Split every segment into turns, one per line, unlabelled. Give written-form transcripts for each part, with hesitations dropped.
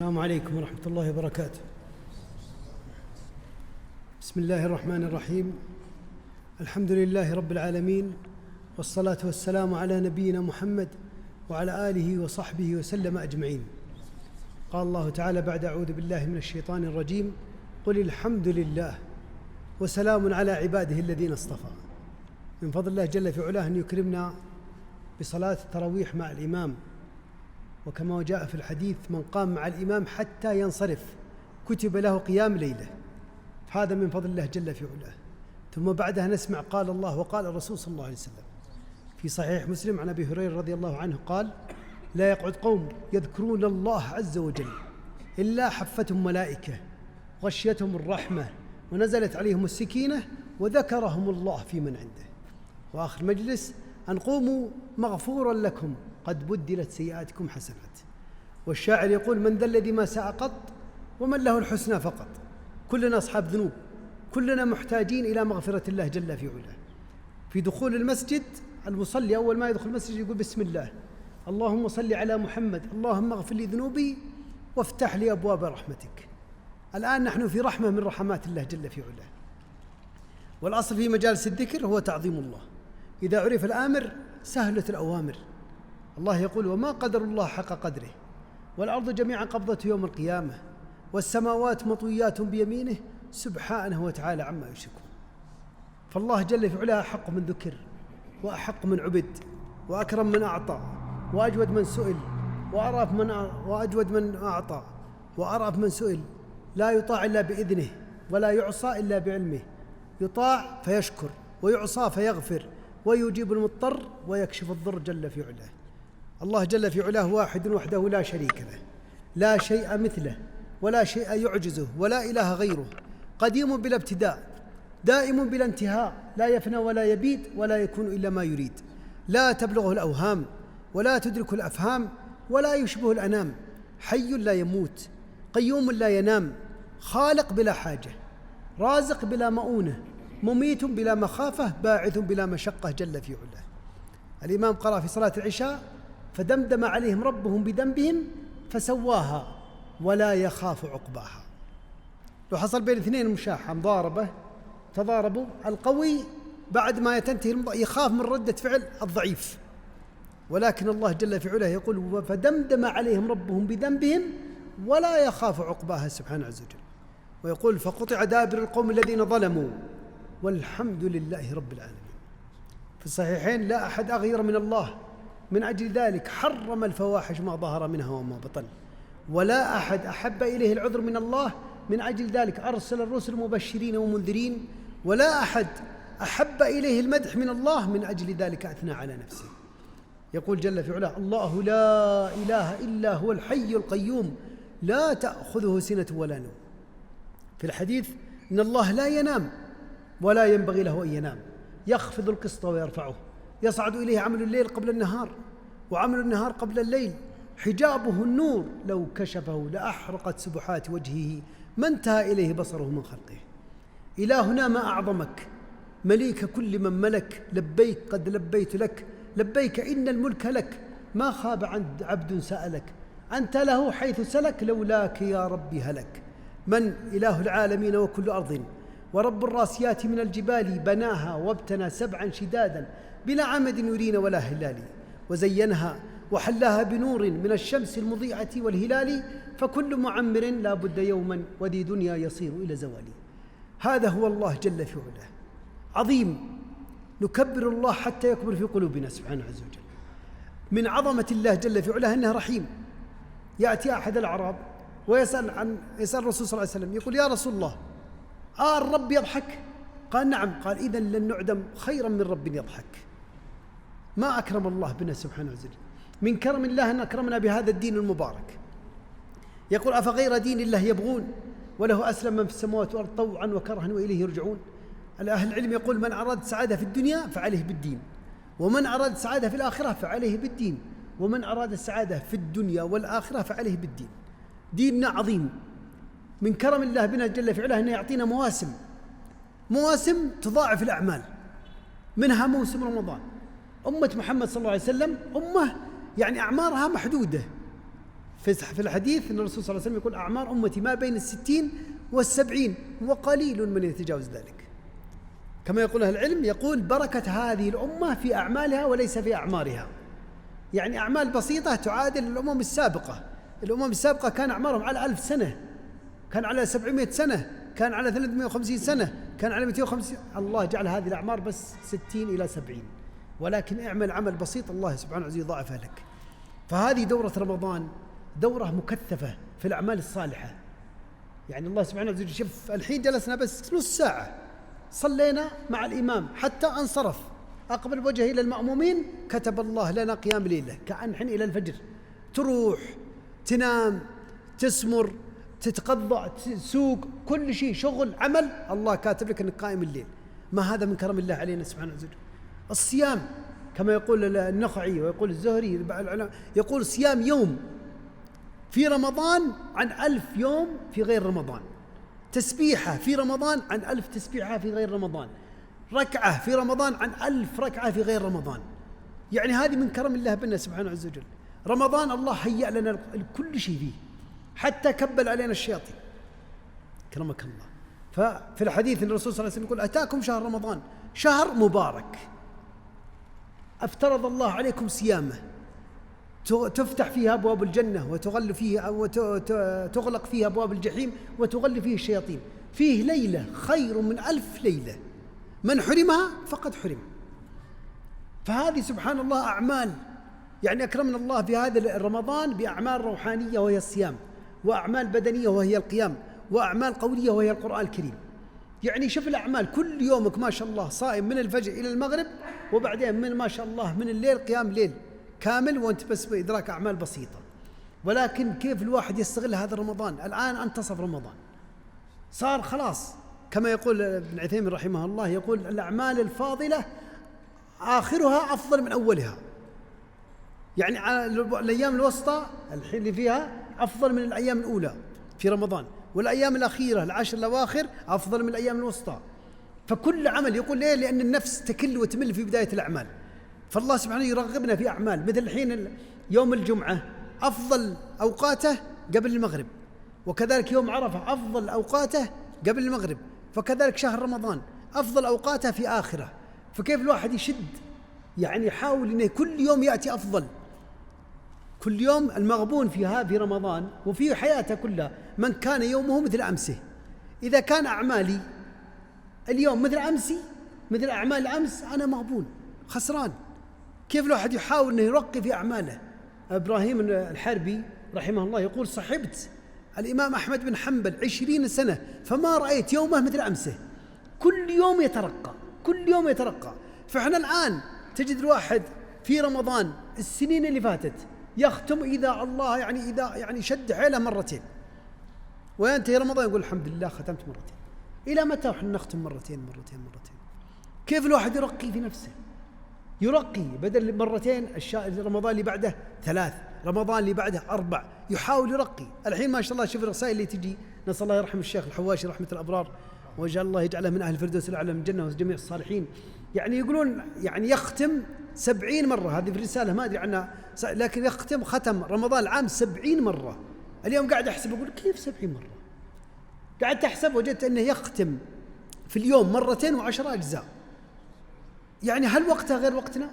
السلام عليكم ورحمة الله وبركاته. بسم الله الرحمن الرحيم. الحمد لله رب العالمين، والصلاة والسلام على نبينا محمد وعلى آله وصحبه وسلم أجمعين. قال الله تعالى بعد أعوذ بالله من الشيطان الرجيم: قل الحمد لله وسلام على عباده الذين اصطفى. من فضل الله جل في علاه أن يكرمنا بصلاة التراويح مع الإمام، وكما جاء في الحديث: من قام مع الإمام حتى ينصرف كتب له قيام ليلة. هذا من فضل الله جل في علاه. ثم بعدها نسمع قال الله وقال الرسول صلى الله عليه وسلم في صحيح مسلم عن أبي هريرة رضي الله عنه قال: لا يقعد قوم يذكرون الله عز وجل إلا حفتهم ملائكة غشيتهم الرحمة ونزلت عليهم السكينة وذكرهم الله في من عنده. وآخر مجلس: أن قوموا مغفورا لكم قد بدلت سيئاتكم حسنات. والشاعر يقول: من ذا الذي ما ساء قط ومن له الحسنى فقط. كلنا أصحاب ذنوب، كلنا محتاجين إلى مغفرة الله جل في علاه. في دخول المسجد المصلي أول ما يدخل المسجد يقول: بسم الله، اللهم صل على محمد، اللهم اغفر لي ذنوبي وافتح لي أبواب رحمتك. الآن نحن في رحمة من رحمات الله جل في علاه. والأصل في مجالس الذكر هو تعظيم الله. إذا عرف الآمر سهلت الأوامر. الله يقول: وما قدر الله حق قدره والأرض جميعا قبضته يوم القيامة والسماوات مطويات بيمينه سبحانه وتعالى عما يشركون. فالله جل في علاه أحق من ذكر، وأحق من عبد، وأكرم من أعطى، وأجود من سئل، وأجود من أعطى، وأرأف من سئل. لا يطاع إلا بإذنه ولا يعصى إلا بعلمه. يطاع فيشكر، ويعصى فيغفر، ويجيب المضطر ويكشف الضر جل في علاه. الله جل في علاه واحد وحده لا شريك له، لا شيء مثله ولا شيء يعجزه ولا إله غيره. قديم بلا ابتداء، دائم بلا انتهاء، لا يفنى ولا يبيد ولا يكون إلا ما يريد. لا تبلغه الأوهام ولا تدركه الأفهام ولا يشبه الأنام. حي لا يموت، قيوم لا ينام، خالق بلا حاجة، رازق بلا مؤونة، مميت بلا مخافة، باعث بلا مشقة جل في علاه. الإمام قرأ في صلاة العشاء: فدمدم عليهم ربهم بذنبهم فسواها ولا يخاف عقباها. لو حصل بين اثنين مشاحة مضاربة تضاربوا، القوي بعد ما تنتهي يخاف من ردة فعل الضعيف، ولكن الله جل في علاه يقول: فدمدم عليهم ربهم بذنبهم ولا يخاف عقباها سبحانه عز وجل. ويقول: فقطع دابر القوم الذين ظلموا والحمد لله رب العالمين. في الصحيحين: لا أحد أغير من الله، من أجل ذلك حرم الفواحش ما ظهر منها وما بطن. ولا أحد أحب إليه العذر من الله، من أجل ذلك أرسل الرسل مبشرين ومنذرين. ولا أحد أحب إليه المدح من الله، من أجل ذلك أثنى على نفسه. يقول جل في علاه: الله لا إله إلا هو الحي القيوم لا تأخذه سنة ولا نوم. في الحديث: إن الله لا ينام ولا ينبغي له أن ينام، يخفض القسط ويرفعه، يصعد إليه عمل الليل قبل النهار وعمل النهار قبل الليل، حجابه النور لو كشفه لأحرقت سبحات وجهه ما انتهى إليه بصره من خلقه. إلهنا ما أعظمك، مليك كل من ملك، لبيك قد لبيت لك، لبيك إن الملك لك، ما خاب عبد سألك، أنت له حيث سلك، لولاك يا ربي هلك. من إله العالمين وكل أرض ورب الراسيات من الجبال، بناها وابتنى سبعا شدادا بلا عمد يرين ولا هلال، وزينها وحلاها بنور من الشمس المضيئة والهلال، فكل معمر لا بد يوما وذي دنيا يصير إلى زوالي. هذا هو الله جل في علاه، عظيم. نكبر الله حتى يكبر في قلوبنا سبحانه عز وجل. من عظمة الله جل في علاه أنه رحيم. يأتي أحد الأعراب ويسأل الرسول صلى الله عليه وسلم، يقول: يا رسول الله، الرب يضحك؟ قال: نعم. قال: إذن لن نعدم خيرا من رب يضحك. ما أكرم الله بنا سبحانه وتعالى. من كرم الله أن أكرمنا بهذا الدين المبارك. يقول: أفغير دين الله يبغون وله أسلم من في السماوات والأرض طوعا وكرها وإليه يرجعون. أهل العلم يقول: من أراد السعادة في الدنيا فعليه بالدين، ومن أراد السعادة في الآخرة فعليه بالدين، ومن أراد السعادة في الدنيا والآخرة فعليه بالدين. ديننا عظيم. من كرم الله بنا جل في علاه أنه يعطينا مواسم تضاعف الأعمال، منها موسم رمضان. أمة محمد صلى الله عليه وسلم أمة يعني أعمارها محدودة، في الحديث أن الرسول صلى الله عليه وسلم يقول أعمار أمتي ما بين 60 و70 وقليل من يتجاوز ذلك. كما يقول أهل العلم، يقول بركة هذه الأمة في أعمالها وليس في أعمارها. يعني أعمال بسيطة تعادل الأمم السابقة. الأمم السابقة كان أعمارهم على 1000 سنة، كان على 700 سنة، كان على 350 سنة، كان على 250. الله جعل هذه الأعمار بس 60 إلى 70. ولكن اعمل عمل بسيط الله سبحانه وتعالى يضاعفها لك. فهذه دورة رمضان دورة مكثفة في الأعمال الصالحة. يعني الله سبحانه وتعالى شوف الحين جلسنا بس نص ساعة، صلينا مع الإمام حتى انصرف، أقبل وجهه إلى المأمومين، كتب الله لنا قيام ليلة كأن حين إلى الفجر. تروح تنام تسمر تتقضى تسوق كل شيء شغل عمل، الله كاتب لك أنك قائم الليل. ما هذا من كرم الله علينا سبحانه وتعالى. الصيام كما يقول النخعي ويقول الزهري يقول صيام يوم في رمضان عن 1000 يوم في غير رمضان. تسبيحة في رمضان عن 1000 تسبيحة في غير رمضان. ركعة في رمضان عن 1000 ركعة في غير رمضان. يعني هذه من كرم الله بنا سبحانه عز وجل. رمضان الله هيأ لنا كل شيء فيه، حتى كبل علينا الشياطين. كرمك الله. ففي الحديث ان الرسول صلى الله عليه وسلم يقول أتاكم شهر رمضان شهر مبارك افترض الله عليكم صيامه، تفتح فيه أبواب الجنة وتغل فيه وتغلق فيه أبواب الجحيم وتغل فيه الشياطين. فيه ليلة خير من 1000 ليلة، من حرمها فقد حرم. فهذه سبحان الله أعمال، يعني أكرمنا الله في هذا رمضان بأعمال روحانية وهي الصيام، وأعمال بدنية وهي القيام، وأعمال قولية وهي القرآن الكريم. يعني شوف الأعمال كل يومك ما شاء الله صائم من الفجر إلى المغرب، وبعدين من ما شاء الله من الليل قيام ليل كامل، وانت بس بإدراك أعمال بسيطة. ولكن كيف الواحد يستغل هذا رمضان؟ الآن انتصف رمضان، صار خلاص كما يقول ابن عثيمين رحمه الله، يقول الأعمال الفاضلة آخرها أفضل من أولها. يعني الأيام الوسطى الحين اللي فيها أفضل من الأيام الأولى في رمضان، والأيام الأخيرة العشر الأواخر أفضل من الأيام الوسطى. فكل عمل يقول ليه؟ لأن النفس تكل وتمل في بداية الأعمال، فالله سبحانه يرغبنا في أعمال. مثل الحين يوم الجمعة أفضل أوقاته قبل المغرب، وكذلك يوم عرفة أفضل أوقاته قبل المغرب، فكذلك شهر رمضان أفضل أوقاته في آخره. فكيف الواحد يشد، يعني يحاول أنه كل يوم يأتي أفضل. كل يوم المغبون فيها في رمضان وفي حياته كلها من كان يومه مثل أمسه. إذا كان أعمالي اليوم مثل أمسي مثل أعمال أمس أنا مغبون خسران. كيف الواحد يحاول أنه يرقي في أعماله؟ إبراهيم الحربي رحمه الله يقول صحبت الإمام أحمد بن حنبل 20 سنة فما رأيت يومه مثل أمسه، كل يوم يترقى كل يوم يترقى. فإحنا الآن تجد الواحد في رمضان السنين اللي فاتت يختم إذا الله يعني شد حيله مرتين، وينتهي رمضان يقول الحمد لله ختمت مرتين. إلى متى وحنا نختم مرتين؟ كيف الواحد يرقي في نفسه؟ يرقي بدل مرتين رمضان اللي بعده 3، رمضان اللي بعده 4، يحاول يرقي. الحين ما شاء الله شوف الرسائل اللي تجي، نسأل الله يرحم الشيخ الحواشي رحمة الأبرار وجعل الله يجعله من أهل الفردوس الأعلى من الجنة وجميع الصالحين. يعني يقولون يعني يختم 70 مرة، هذه في الرسالة ما أدري عنها، لكن ختم رمضان العام 70 مرة. اليوم قاعد أحسب أقول كيف 70 مرة؟ قاعد أحسب وجدت أنه يختم في اليوم 210 أجزاء. يعني هل وقتها غير وقتنا؟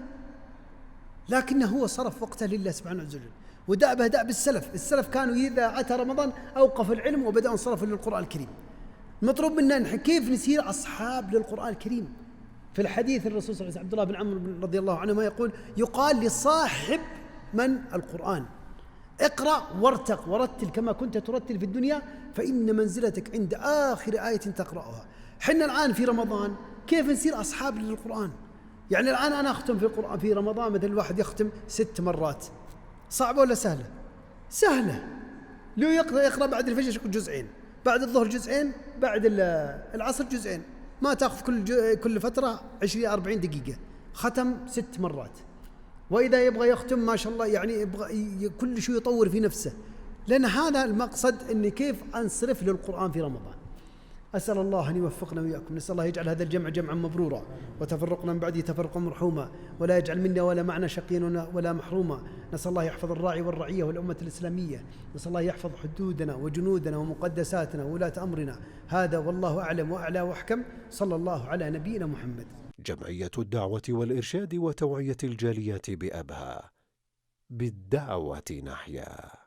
لكنه هو صرف وقته لله سبحانه وتعالى، ودأبه دأب السلف كانوا إذا أتى رمضان أوقفوا العلم وبدأوا انصرفوا للقرآن الكريم. المطلوب منا كيف نسير أصحاب للقرآن الكريم. في الحديث الرسول صلى الله عليه وسلم عبد الله بن عمرو رضي الله عنه ما يقال لصاحب من القرآن اقرأ وارتق ورتل كما كنت ترتل في الدنيا فإن منزلتك عند آخر آية تقرأها. حنا الآن في رمضان كيف نسير أصحاب للقرآن؟ يعني الآن أنا أختم في القرآن في رمضان مثل الواحد يختم 6 مرات، صعبة ولا سهلة؟ سهلة. لو يقرأ بعد الفجر جزئين، بعد الظهر جزئين، بعد العصر جزئين، ما تأخذ كل فترة 20-40 دقيقة، ختم 6 مرات. وإذا يبغى يختم ما شاء الله يعني يبغى كل شيء يطور في نفسه، لأن هذا المقصد، إن كيف أنصرف للقرآن في رمضان. أسأل الله أن يوفقنا وإياكم. نسأل الله يجعل هذا الجمع جمعا مبرورا، وتفرقنا من بعده تفرقا مرحوما، ولا يجعل منا ولا معنا شقيا ولا محروما. نسأل الله يحفظ الراعي والرعية والأمة الإسلامية. نسأل الله يحفظ حدودنا وجنودنا ومقدساتنا وولاة أمرنا. هذا والله أعلم وأعلى وأحكم. صلى الله على نبينا محمد.
جمعية الدعوة والإرشاد وتوعية الجاليات بأبها، بالدعوة نحيا.